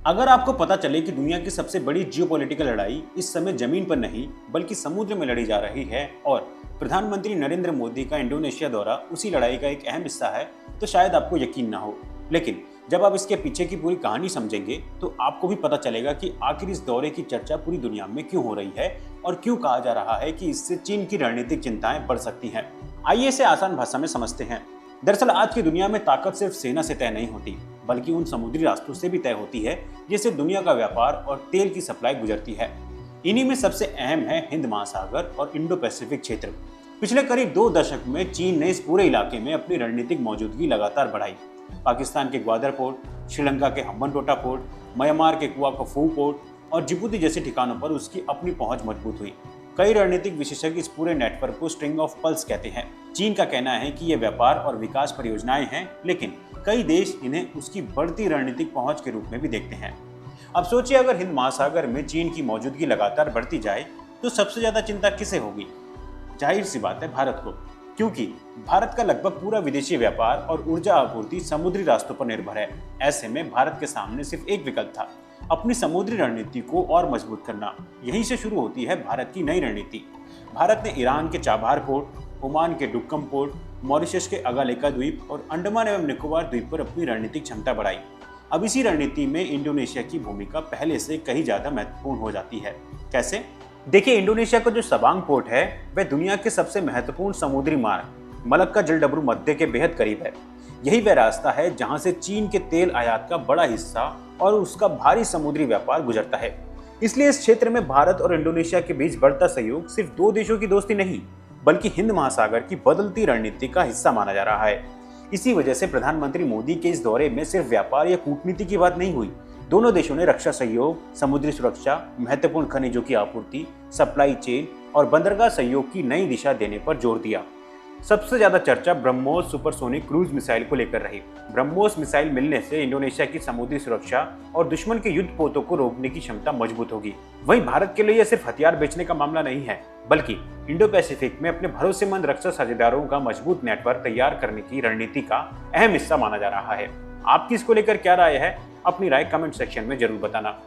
अगर आपको पता चले कि दुनिया की सबसे बड़ी जियोपॉलिटिकल लड़ाई इस समय जमीन पर नहीं बल्कि समुद्र में लड़ी जा रही है और प्रधानमंत्री नरेंद्र मोदी का इंडोनेशिया दौरा उसी लड़ाई का एक अहम हिस्सा है, तो शायद आपको यकीन ना हो। लेकिन जब आप इसके पीछे की पूरी कहानी समझेंगे तो आपको भी पता चलेगा कि आखिर इस दौरे की चर्चा पूरी दुनिया में क्यों हो रही है और क्यों कहा जा रहा है कि इससे चीन की रणनीतिक चिंताएं बढ़ सकती हैं। आइए इसे आसान भाषा में समझते हैं। दरअसल आज की दुनिया में ताकत सिर्फ सेना से तय नहीं होती, बल्कि उन समुद्री रास्तों से भी तय होती है जिससे दुनिया का व्यापार और तेल की सप्लाई गुजरती है। इन्हीं में सबसे अहम है हिंद महासागर और इंडो पैसिफिक क्षेत्र। पिछले करीब 2 दशक में चीन ने इस पूरे इलाके में अपनी रणनीतिक मौजूदगी लगातार बढ़ाई। पाकिस्तान के ग्वादर पोर्ट, श्रीलंका के हम्बनटोटा पोर्ट, म्यांमार के कुआकोफू पोर्ट और जिबूती जैसे ठिकानों पर उसकी अपनी पहुंच मजबूत हुई। कई रणनीतिक विशेषज्ञ इस पूरे नेटवर्क को स्ट्रिंग ऑफ पल्स कहते हैं। चीन का कहना है कि ये व्यापार और विकास परियोजनाएं हैं, लेकिन कई देश इन्हें उसकी बढ़ती रणनीतिक पहुंच के रूप में भी देखते हैं। अब सोचिए, अगर हिंद महासागर में चीन की मौजूदगी लगातार बढ़ती जाए तो सबसे ज्यादा चिंता किसे होगी? जाहिर सी बात है, भारत को, क्योंकि भारत का लगभग पूरा विदेशी व्यापार और ऊर्जा आपूर्ति समुद्री रास्तों पर निर्भर है। ऐसे में भारत के सामने सिर्फ एक विकल्प था, अपनी समुद्री रणनीति को और मजबूत करना। यहीं से शुरू होती है भारत की नई रणनीति। भारत ने ईरान के चाबहार पोर्ट, ओमान के डुक्कम पोर्ट, मॉरिशस के अगालेका द्वीप और अंडमान एवं निकोबार द्वीप पर अपनी रणनीतिक क्षमता बढ़ाई। अब इसी रणनीति में इंडोनेशिया की भूमिका पहले से कहीं ज्यादा महत्वपूर्ण हो जाती है। कैसे? देखिए, इंडोनेशिया का जो सबांग पोर्ट है वह दुनिया के सबसे महत्वपूर्ण समुद्री मार्ग मलक्का जलडब्रू मध्य के बेहद करीब है। यही वह रास्ता है जहां से चीन के तेल आयात का बड़ा हिस्सा और उसका भारी समुद्री व्यापार गुजरता है। इसलिए इस क्षेत्र में भारत और इंडोनेशिया के बीच बढ़ता सहयोग सिर्फ 2 देशों की दोस्ती नहीं, बल्कि हिंद महासागर की बदलती रणनीति का हिस्सा माना जा रहा है। इसी वजह से प्रधानमंत्री मोदी के इस दौरे में सिर्फ व्यापार या कूटनीति की बात नहीं हुई। दोनों देशों ने रक्षा सहयोग, समुद्री सुरक्षा, महत्वपूर्ण खनिजों की आपूर्ति, सप्लाई चेन और बंदरगाह सहयोग की नई दिशा देने पर जोर दिया। सबसे ज्यादा चर्चा ब्रह्मोस सुपरसोनिक क्रूज मिसाइल को लेकर रही। ब्रह्मोस मिसाइल मिलने से इंडोनेशिया की समुद्री सुरक्षा और दुश्मन के युद्ध पोतों को रोकने की क्षमता मजबूत होगी। वहीं भारत के लिए यह सिर्फ हथियार बेचने का मामला नहीं है, बल्कि इंडो पैसिफिक में अपने भरोसेमंद रक्षा साझेदारों का मजबूत नेटवर्क तैयार करने की रणनीति का अहम हिस्सा माना जा रहा है। आपकी इसको लेकर क्या राय है? अपनी राय कमेंट सेक्शन में जरूर बताना।